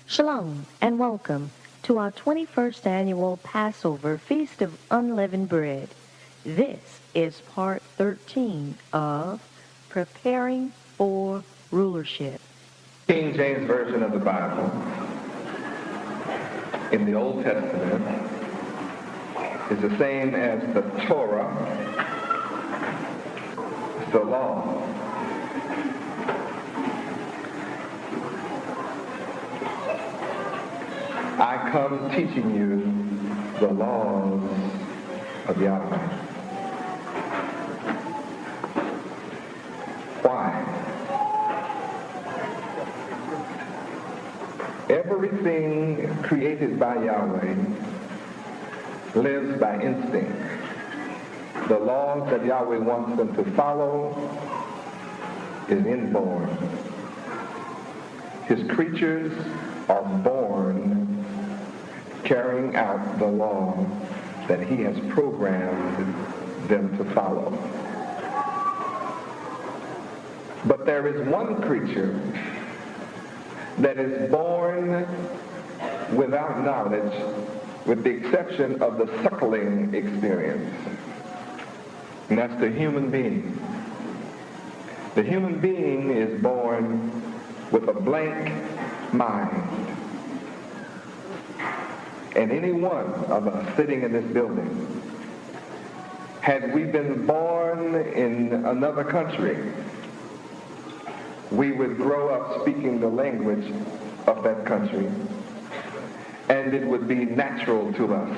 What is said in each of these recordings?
Shalom and welcome to our 21st annual Passover Feast of Unleavened Bread. This is part 13 of Preparing for Rulership. King James Version of the Bible in the Old Testament is the same as the Torah, the law. I come teaching you the laws of Yahweh. Why? Everything created by Yahweh lives by instinct. The laws that Yahweh wants them to follow is inborn. His creatures are born carrying out the law that he has programmed them to follow. But there is one creature that is born without knowledge, with the exception of the suckling experience. And that's the human being. The human being is born with a blank mind. And any one of us sitting in this building, had we been born in another country, we would grow up speaking the language of that country, and it would be natural to us.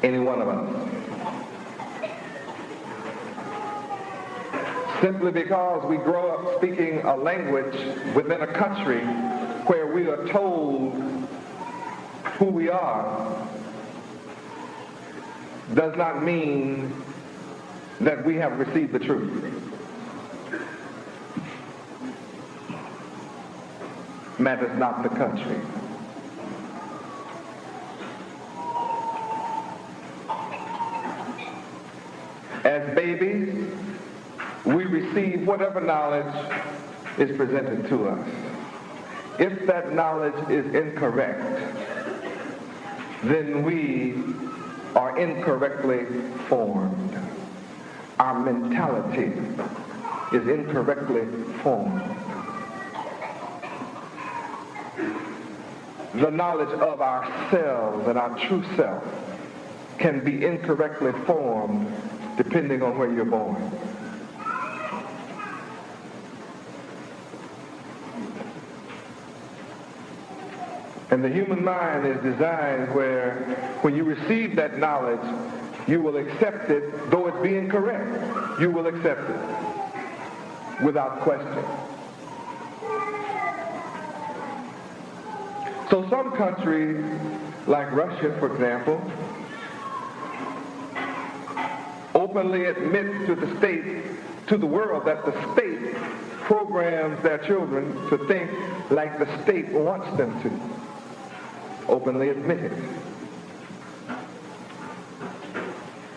Any one of us. Simply because we grow up speaking a language within a country where we are told who we are does not mean that we have received the truth. Matters not the country. As babies, we receive whatever knowledge is presented to us. If that knowledge is incorrect, then we are incorrectly formed. Our mentality is incorrectly formed. The knowledge of ourselves and our true self can be incorrectly formed depending on where you're born. And the human mind is designed where when you receive that knowledge, you will accept it, though it be incorrect. You will accept it without question. So some countries, like Russia, for example, openly admit to the state, to the world, that the state programs their children to think like the state wants them to. Openly admit it.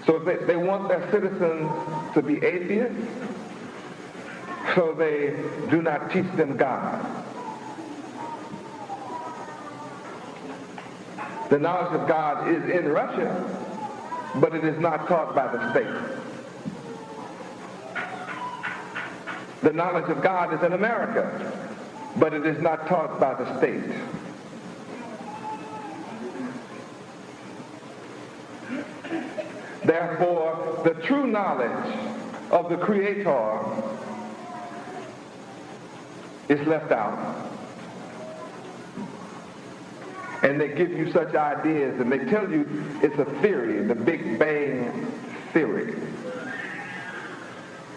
So they want their citizens to be atheists, so they do not teach them God. The knowledge of God is in Russia, but it is not taught by the state. The knowledge of God is in America, but it is not taught by the state. Therefore, the true knowledge of the Creator is left out. And they give you such ideas, and they tell you it's a theory, the Big Bang theory,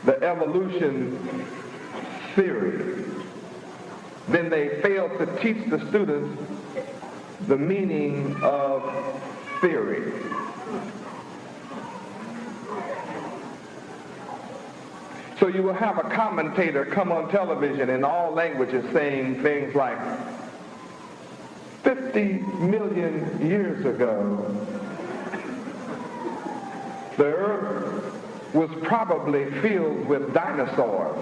the evolution theory. Then they fail to teach the students the meaning of theory. So you will have a commentator come on television in all languages saying things like, 50 million years ago, the earth was probably filled with dinosaurs.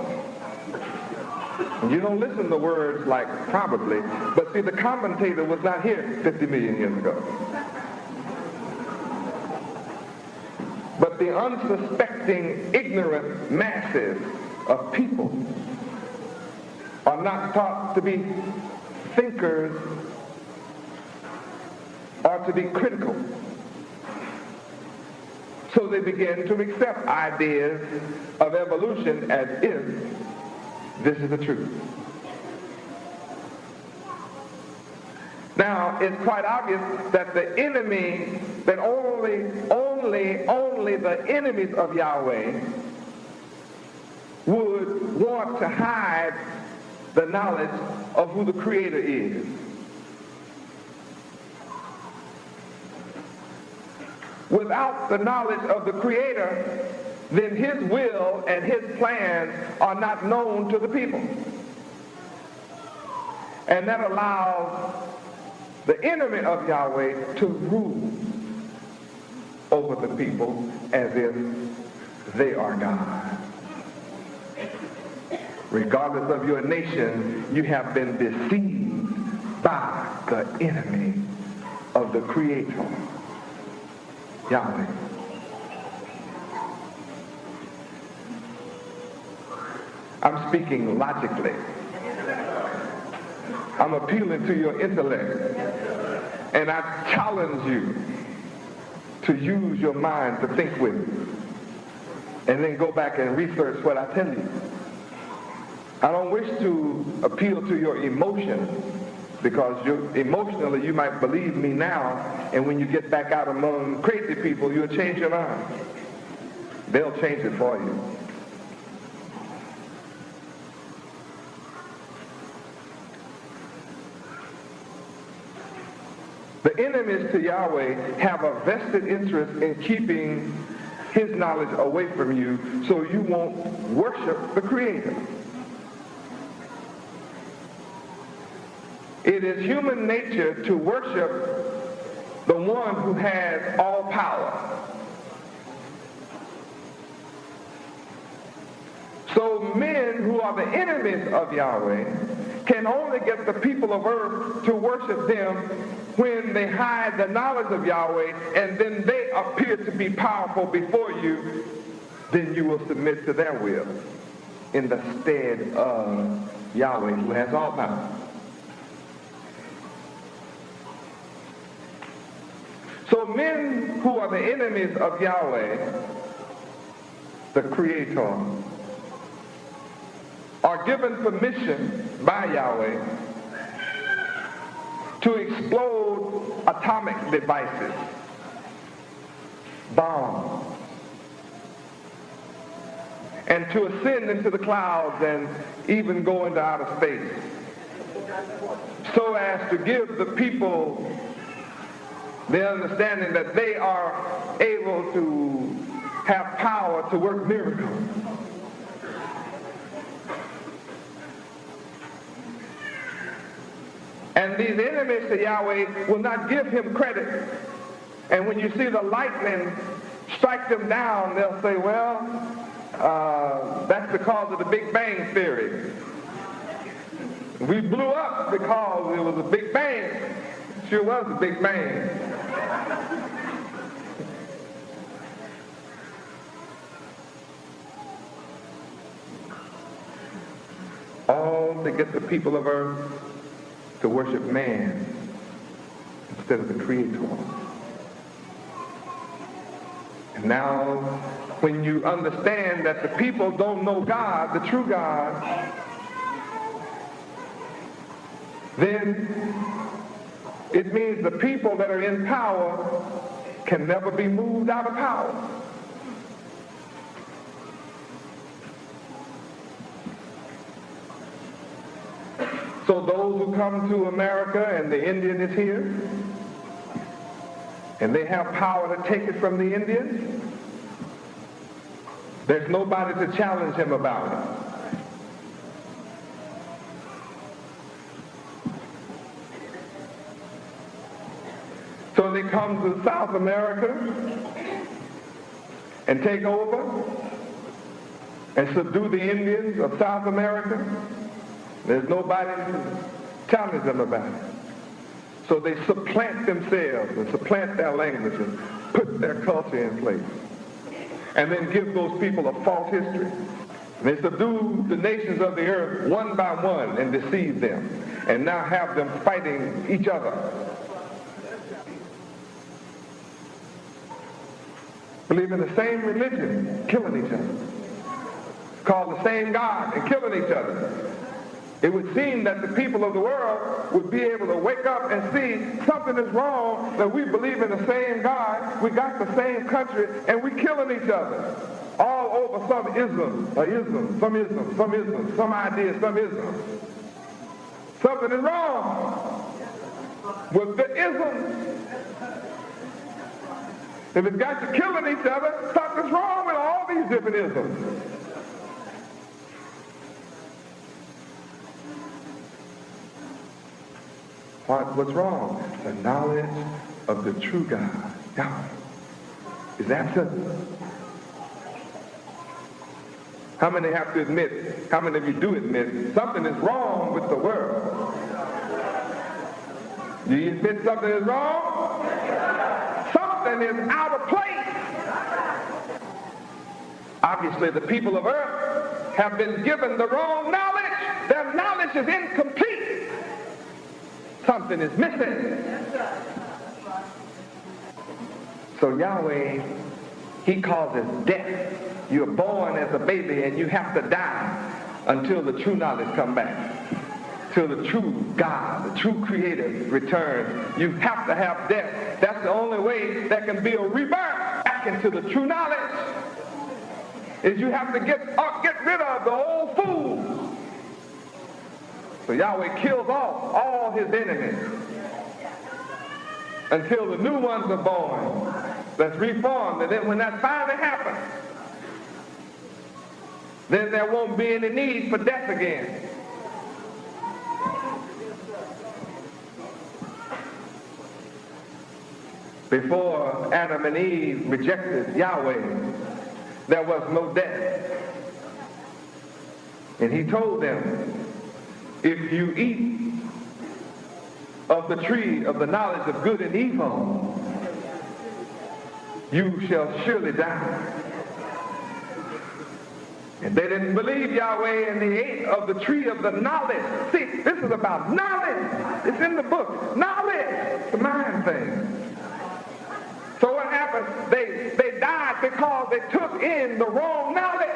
You don't listen to words like probably, but see, the commentator was not here 50 million years ago. But the unsuspecting, ignorant masses of people are not taught to be thinkers or to be critical. So they begin to accept ideas of evolution as if this is the truth. Now, it's quite obvious that the enemy, that only the enemies of Yahweh would want to hide the knowledge of who the Creator is. Without the knowledge of the Creator, then his will and his plans are not known to the people. And that allows the enemy of Yahweh to rule over the people as if they are God. Regardless of your nation, you have been deceived by the enemy of the Creator, Yahweh. I'm speaking logically. I'm appealing to your intellect. And I challenge you to use your mind to think with me. And then go back and research what I tell you. I don't wish to appeal to your emotions, because emotionally you might believe me now, and when you get back out among crazy people, you'll change your mind. They'll change it for you. The enemies to Yahweh have a vested interest in keeping his knowledge away from you so you won't worship the Creator. It is human nature to worship the one who has all power. So men who are the enemies of Yahweh can only get the people of earth to worship them when they hide the knowledge of Yahweh, and then they appear to be powerful before you. Then you will submit to their will in the stead of Yahweh, who has all power. So men who are the enemies of Yahweh, the Creator, are given permission by Yahweh to explode atomic devices, bombs, and to ascend into the clouds and even go into outer space, so as to give the people the understanding that they are able to have power to work miracles. And these enemies to Yahweh will not give him credit. And when you see the lightning strike them down, they'll say, well, that's because of the Big Bang Theory. We blew up because it was a Big Bang. It sure was a Big Bang. All to get the people of earth to worship man instead of the Creator. And now, when you understand that the people don't know God, the true God, then it means the people that are in power can never be moved out of power. So those who come to America and the Indian is here, and they have power to take it from the Indians, there's nobody to challenge him about it. So they come to South America and take over and subdue the Indians of South America. There's nobody to challenge them about it. So they supplant themselves and supplant their language and put their culture in place. And then give those people a false history. And they subdue the nations of the earth one by one and deceive them. And now have them fighting each other. Believe in the same religion, killing each other. Call the same God and killing each other. It would seem that the people of the world would be able to wake up and see something is wrong, that we believe in the same God, we got the same country, and we killing each other. All over some ism, some idea, some ism. Something is wrong with the ism. If it's got you killing each other, something's wrong with all these different isms. What's wrong? The knowledge of the true God, Yahweh, is absent. How many have to admit, how many of you do admit, something is wrong with the world? Do you admit something is wrong? Something is out of place. Obviously, the people of earth have been given the wrong knowledge. Their knowledge is incomplete. Something is missing. So Yahweh, he causes death. You're born as a baby and you have to die until the true knowledge comes back. Till the true God, the true creator returns. You have to have death. That's the only way there can be a rebirth back into the true knowledge. Is you have to get rid of the old fools. So Yahweh kills off all his enemies until the new ones are born, that's reformed. And then when that finally happens, then there won't be any need for death again. Before Adam and Eve rejected Yahweh, there was no death. And he told them, if you eat of the tree of the knowledge of good and evil, you shall surely die. And they didn't believe Yahweh, and they ate of the tree of the knowledge. See, this is about knowledge. It's in the book. Knowledge, the mind thing. So what happened? They died because they took in the wrong knowledge.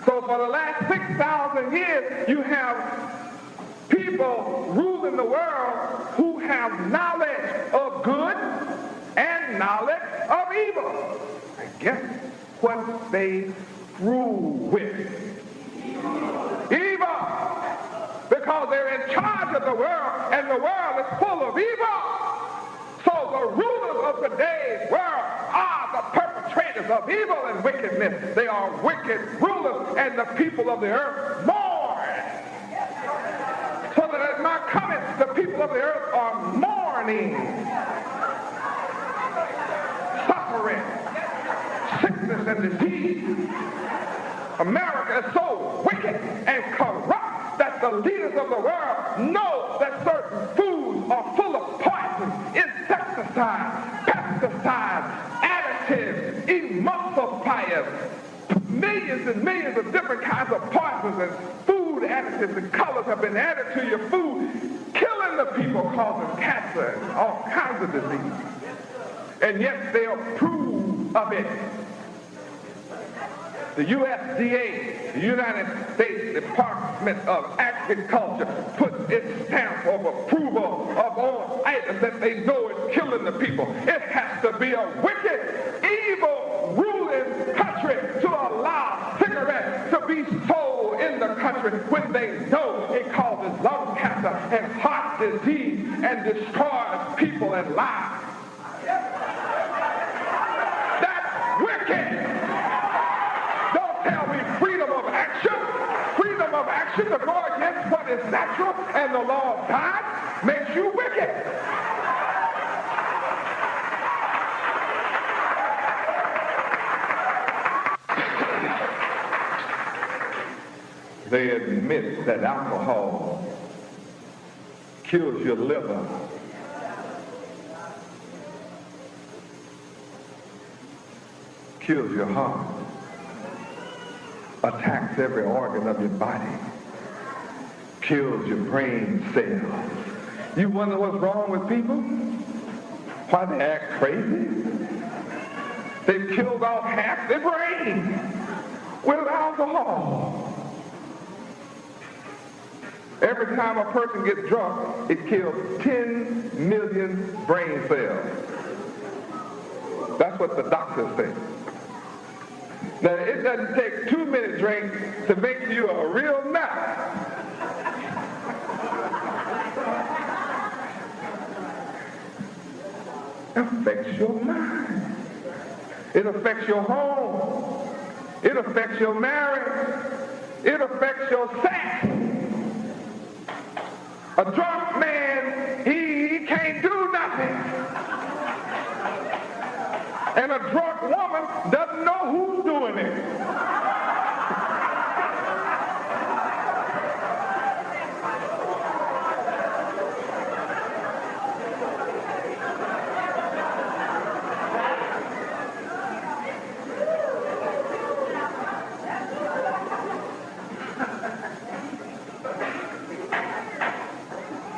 So for the last 6,000 years, you have people ruling the world who have knowledge of good and knowledge of evil. And guess what they rule with? Evil. Because they're in charge of the world, and the world is full of evil. So the rulers of today's world are the perpetrators of evil and wickedness. They are wicked rulers, and the people of the earth mourn. So that at my coming, the people of the earth are mourning, suffering, sickness and disease. America is so wicked and corrupt that the leaders of the world know that certain foods are full of poison, insecticides, pesticides, additives, emulsifiers, millions and millions of different kinds of poisons and food additives and colors have been added to your food, killing the people, causing cancer and all kinds of disease. And yet they approve of it. The USDA, the United States Department of Agriculture, puts its stamp of approval of all items that they know is killing the people. It has to be a wicked, evil, ruling country to allow cigarettes to be sold in the country when they know it causes lung cancer and heart disease and destroys people and lives. That's wicked. Tell me freedom of action to go against what is natural and the law of God makes you wicked. they admit that alcohol kills your liver, kills your heart, attacks every organ of your body, kills your brain cells. You wonder what's wrong with people? Why they act crazy? They've killed off half their brain with alcohol. Every time a person gets drunk, it kills 10 million brain cells. That's what the doctors say. Now, it doesn't take 2-minute drink to make you a real nut. It affects your mind. It affects your home. It affects your marriage. It affects your sex. A drunk man, he can't do nothing. And a drunk woman doesn't know who's doing it.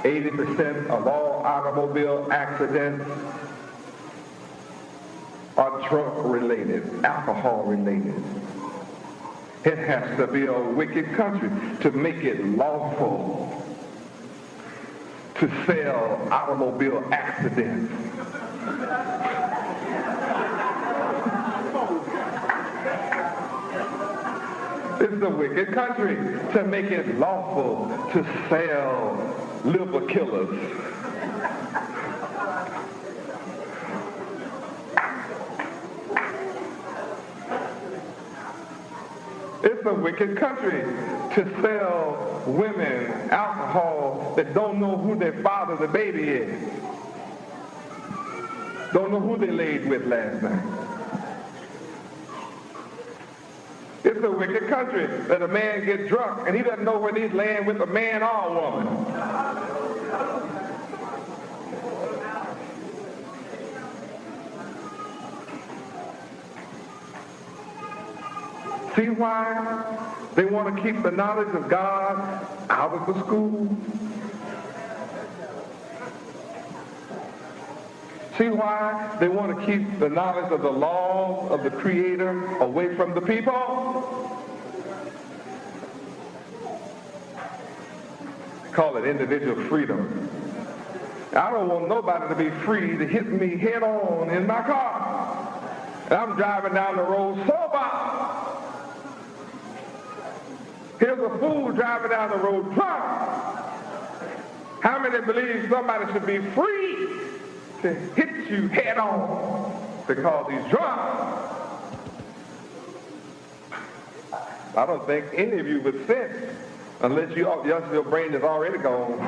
80% of all automobile accidents are drunk-related, alcohol-related. It has to be a wicked country to make it lawful to sell automobile accidents. It's a wicked country to make it lawful to sell liver killers. It's a wicked country to sell women alcohol that don't know who their father the baby is. Don't know who they laid with last night. It's a wicked country that a man gets drunk and he doesn't know whether he's laying with a man or a woman. See why they want to keep the knowledge of God out of the school? See why they want to keep the knowledge of the laws of the Creator away from the people? They call it individual freedom. I don't want nobody to be free to hit me head on in my car. And I'm driving down the road sober. Here's a fool driving down the road drunk. How many believe somebody should be free to hit you head on because he's drunk? I don't think any of you would sense unless your brain is already gone.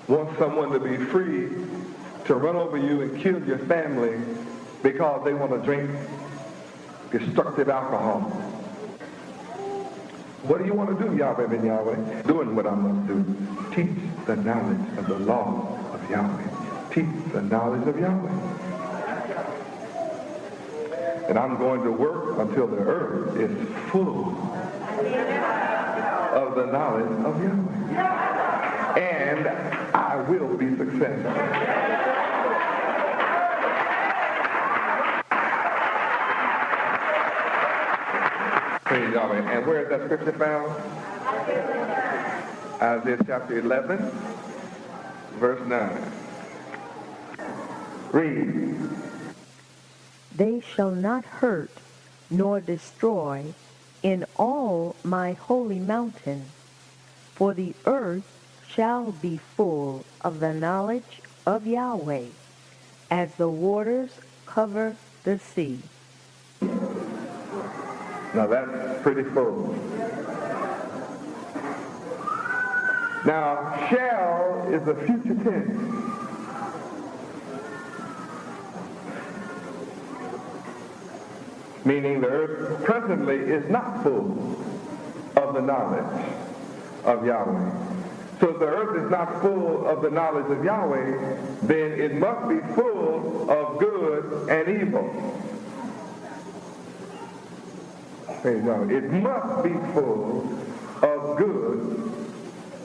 Want someone to be free to run over you and kill your family because they want to drink destructive alcohol. What do you want to do, Yahweh ben Yahweh? Doing what I must do. Teach the knowledge of the law of Yahweh. Teach the knowledge of Yahweh. And I'm going to work until the earth is full of the knowledge of Yahweh. And I will be successful. Praise Yahweh. And where is that scripture found? Isaiah chapter 11, verse 9. Read. They shall not hurt nor destroy in all my holy mountain, for the earth shall be full of the knowledge of Yahweh, as the waters cover the sea. Now that's pretty full. Now, shall is a future tense. meaning the earth presently is not full of the knowledge of Yahweh. So if the earth is not full of the knowledge of Yahweh, then it must be full of good and evil. Praise God. It must be full of good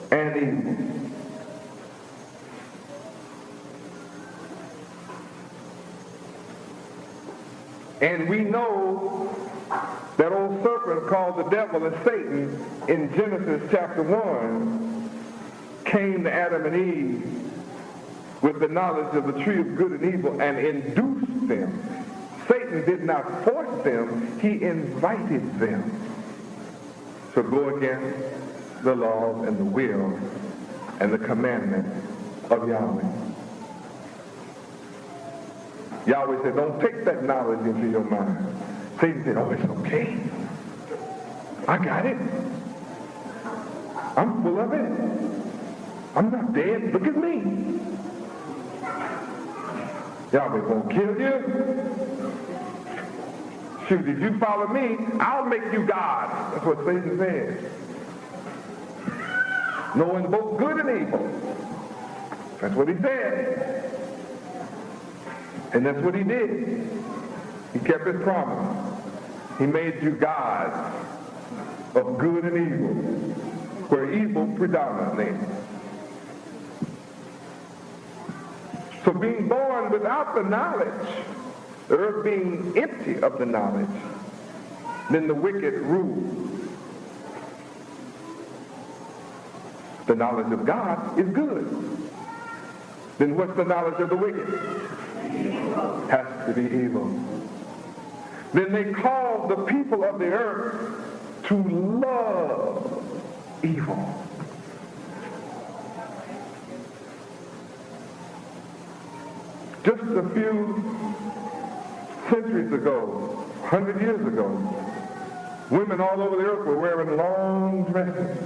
and evil. And we know that old serpent called the devil and Satan in Genesis chapter 1 came to Adam and Eve with the knowledge of the tree of good and evil and induced them. Satan did not force them, he invited them to go against the laws and the will and the commandments of Yahweh. Yahweh said, don't take that knowledge into your mind. Satan said, oh, it's okay. I got it. I'm full of it. I'm not dead. Look at me. Yahweh won't kill you. Shoot, if you follow me, I'll make you God. That's what Satan said. Knowing both good and evil. That's what he said. And that's what he did. He kept his promise. He made you gods of good and evil, where evil predominates. So being born without the knowledge, the earth being empty of the knowledge, then the wicked rule. The knowledge of God is good. Then what's the knowledge of the wicked? Has to be evil. Then they call the people of the earth to love evil. Just a few centuries ago, 100 years ago, women all over the earth were wearing long dresses.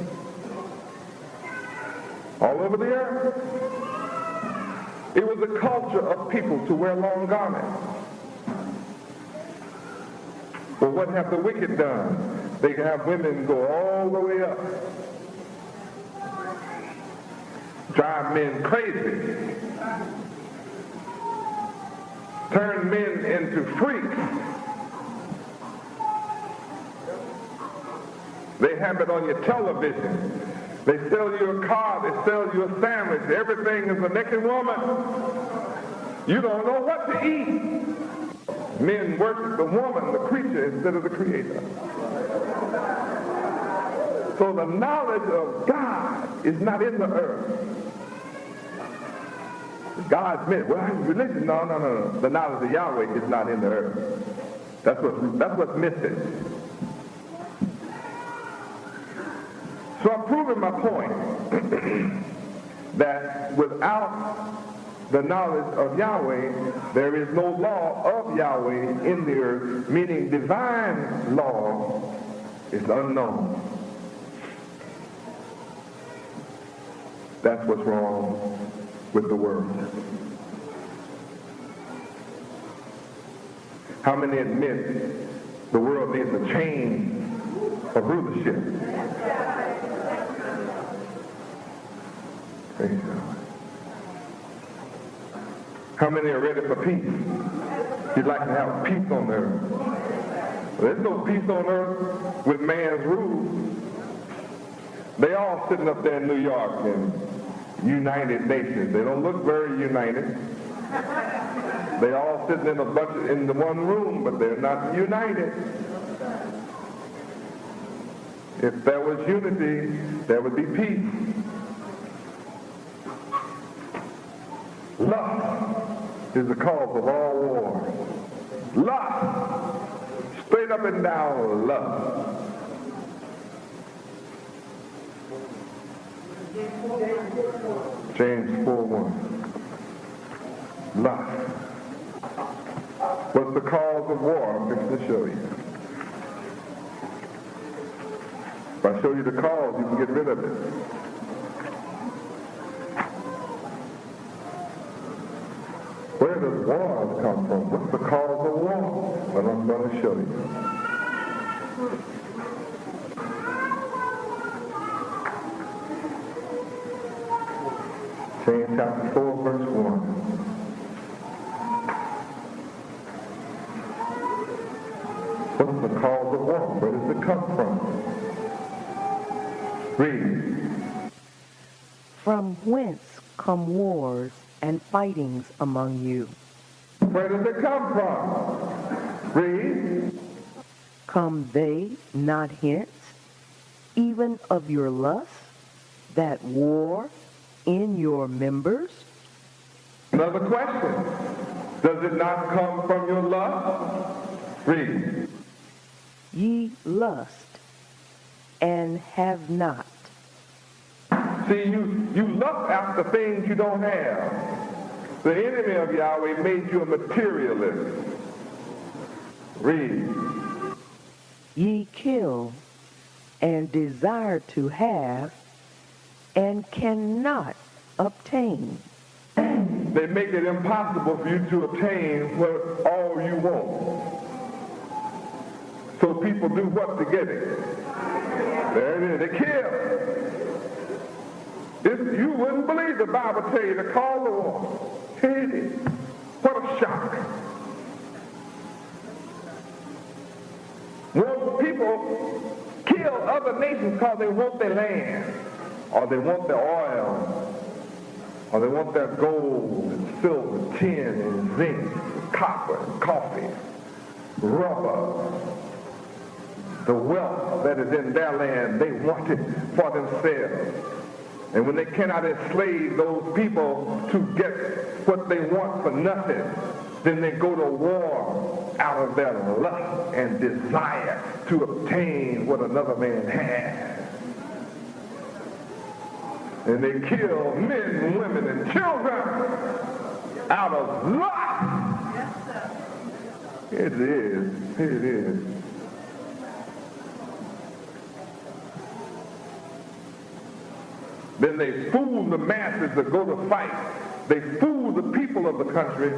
All over the earth. It was a culture of people to wear long garments. But what have the wicked done? They have women go all the way up. Drive men crazy. Turn men into freaks. They have it on your television. They sell you a car, they sell you a sandwich. Everything is a naked woman. You don't know what to eat. Men worship the woman, the creature, instead of the creator. So the knowledge of God is not in the earth. God's meant, well, religion, no. The knowledge of Yahweh is not in the earth. That's what's missing. So I'm proving my point that without the knowledge of Yahweh, there is no law of Yahweh in the earth, meaning divine law is unknown. That's what's wrong with the world. How many admit the world needs a change of rulership? Praise God. How many are ready for peace? You'd like to have peace on earth. Well, there's no peace on earth with man's rule. They all sitting up there in New York in United Nations. They don't look very united. They all sitting in a bunch in the one room, but they're not united. If there was unity, there would be peace. Lust is the cause of all war. Lust. Straight up and down lust. James 4:1. Lust. What's the cause of war? I'm fixing to show you. If I show you the cause, you can get rid of it. Where's where does wars come from? What's the cause of war? Well, I'm going to show you. James chapter 4, verse 1. What's the cause of war? Where does it come from? Read. From whence come wars and fightings among you? Where does it come from? Read. Come they not hence, even of your lust, that war in your members? Another question. Does it not come from your lust? Read. Ye lust and have not. See, you lust after things you don't have. The enemy of Yahweh made you a materialist. Read. Ye kill and desire to have and cannot obtain. They make it impossible for you to obtain what all you want. So people do what to get it? There it is. They kill. You wouldn't believe the Bible tell you to call the war. Here it is. What a shock. Most people kill other nations because they want their land, or they want their oil, or they want their gold and silver, tin and zinc, copper and coffee, rubber. The wealth that is in their land, they want it for themselves. And when they cannot enslave those people to get what they want for nothing, then they go to war out of their lust and desire to obtain what another man has. And they kill men, women, and children out of lust. It is. It is. Then they fool the masses that go to fight. They fool the people of the country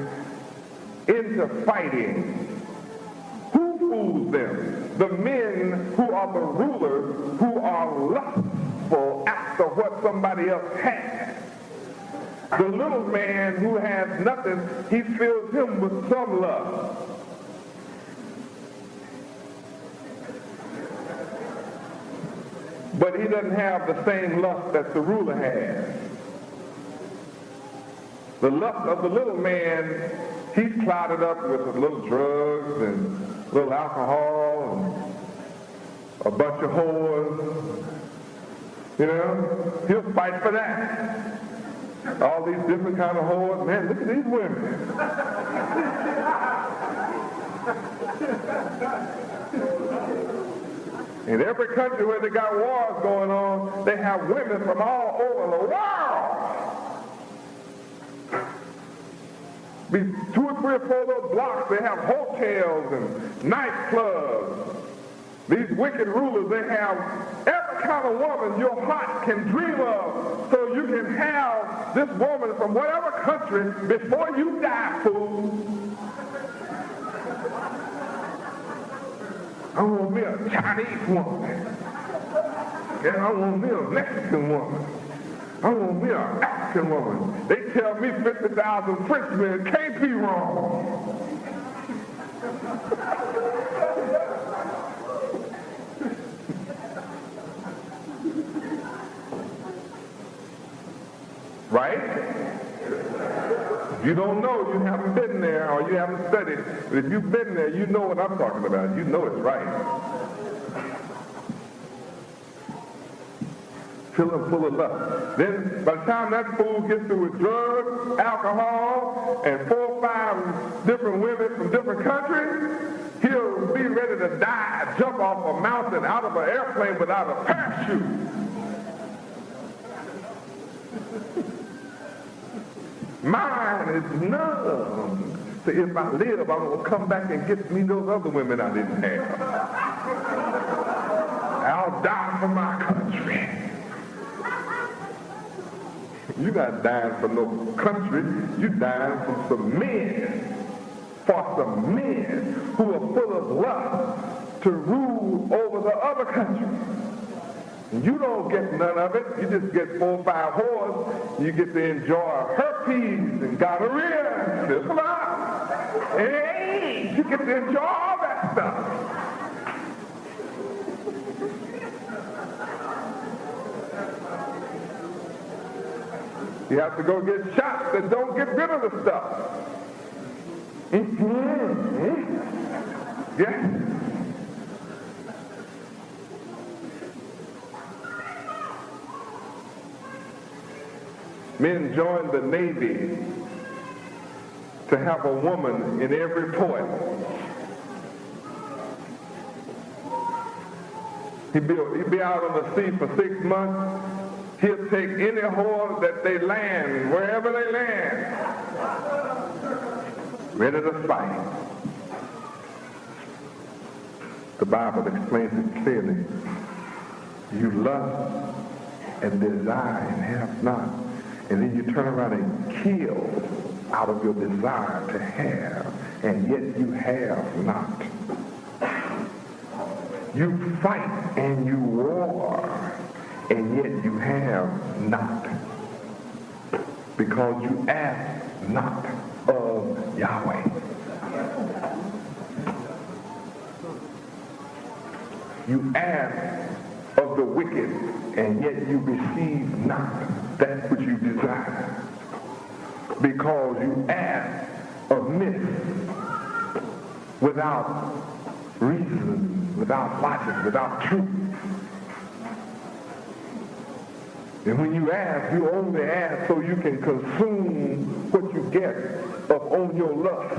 into fighting. Who fools them? The men who are the rulers, who are lustful after what somebody else has. The little man who has nothing, he fills him with some lust. But he doesn't have the same lust that the ruler has. The lust of the little man, he's clouded up with a little drugs and a little alcohol and a bunch of whores. You know, he'll fight for that. All these different kind of whores. Man, look at these women. In every country where they got wars going on, they have women from all over the world. Be 2 or 3 or 4 little blocks, they have hotels and nightclubs. These wicked rulers, they have every kind of woman your heart can dream of, so you can have this woman from whatever country before you die, fool. I want me a Chinese woman. Yeah, I want me a Mexican woman. I want me an African woman. They tell me 50,000 Frenchmen can't be wrong. Right? If you don't know, you haven't been there, or you haven't studied. But if you've been there, you know what I'm talking about. You know it's right. Filling full of lust. Then, by the time that fool gets through with drugs, alcohol, and 4 or 5 different women from different countries, he'll be ready to die, jump off a mountain, out of an airplane without a parachute. Mine is numb. So if I live, I'm going to come back and get me those other women I didn't have. I'll die for my country. You're not dying for no country. You're dying for some men. For some men who are full of lust to rule over the other country. You don't get none of it. You just get 4 or 5 whores. You get to enjoy herpes and gonorrhea and syphilis. Hey, you get to enjoy all that stuff. You have to go get shots that don't get rid of the stuff. Yeah. Men joined the Navy to have a woman in every port. He'd be out on the sea for 6 months. He'll take any whore that they land, wherever they land, ready to fight. The Bible explains it clearly. You lust and desire and have not. And then you turn around and kill out of your desire to have, and yet you have not. You fight and you war, and yet you have not. Because you ask not of Yahweh. You ask of the wicked, and yet you receive not that which you desire. Because you ask amiss, without reason, without logic, without truth. And when you ask, you only ask so you can consume what you get on your lust.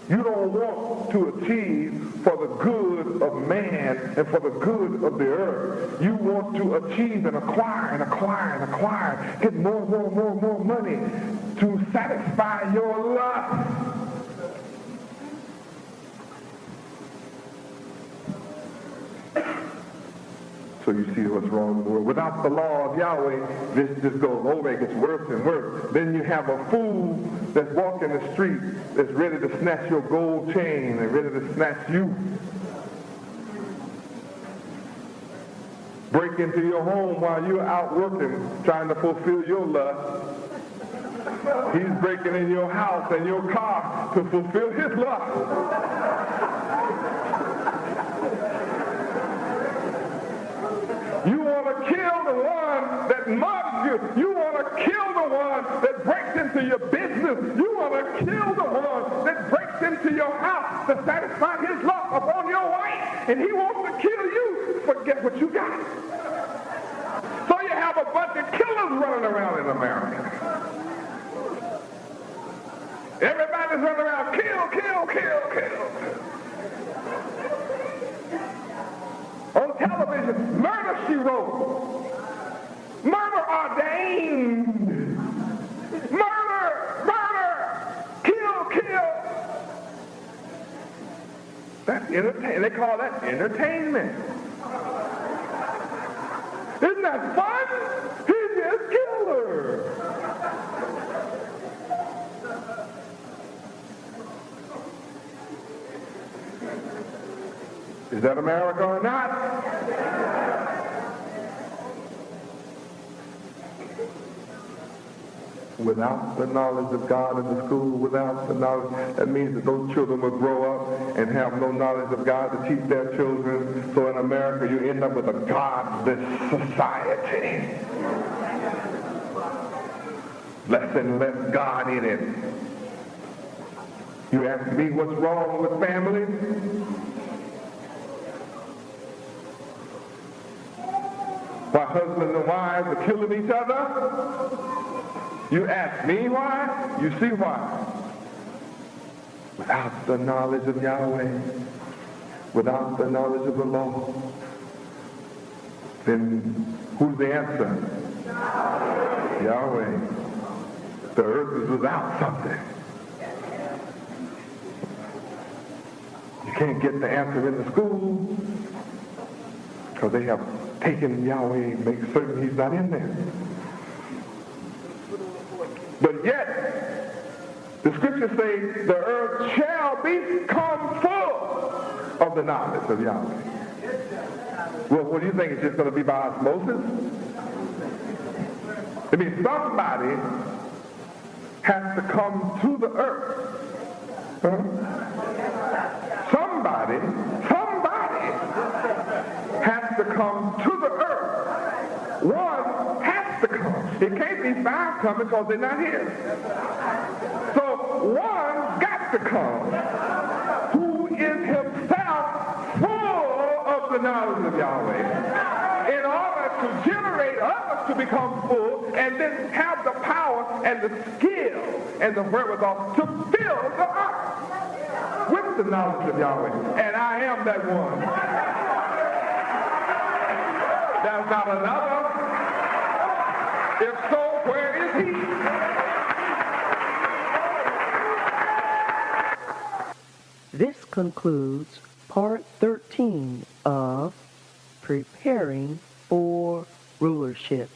You don't want to achieve for the good of man and for the good of the earth. You want to achieve and acquire and acquire and acquire. Get more money to satisfy your lust. So you see what's wrong with the world. Without the law of Yahweh, this just goes over. It gets worse and worse. Then you have a fool that's walking the street that's ready to snatch your gold chain and ready to snatch you. Break into your home while you're out working, trying to fulfill your lust. He's breaking in your house and your car to fulfill his lust. You want to kill the one that mobs you. You want to kill the one that breaks into your business. You want to kill the one that breaks into your house to satisfy his lust upon your wife. And he wants to kill you. Forget what you got. So you have a bunch of killers running around in America. Everybody's running around, kill. On television, murder she wrote. Murder ordained. Murder. Kill. That's entertainment. They call that entertainment. Isn't that fun? He just killed her. Is that America or not? Without the knowledge of God in the school, without the knowledge, that means that those children will grow up and have no knowledge of God to teach their children. So in America, you end up with a godless society. Less and less God in it. You ask me what's wrong with families? Why husbands and wives are killing each other? You ask me why? You see why. Without the knowledge of Yahweh, without the knowledge of the law, then who's the answer? Yahweh. The earth is without something. You can't get the answer in the school because they have taken Yahweh and make certain he's not in there. But yet, the scriptures say the earth shall become full of the knowledge of Yahweh. Well, what do you think? It's just going to be by osmosis? I mean, somebody has to come to the earth. Huh? Somebody has to come to the earth. One has to come. It can't be five coming because they're not here. So one got to come who is himself full of the knowledge of Yahweh in order to generate others to become full and then have the power and the skill and the wherewithal to fill the earth with the knowledge of Yahweh. And I am that one. There's not another. If so, where is he? This concludes part 13 of Preparing for Rulership.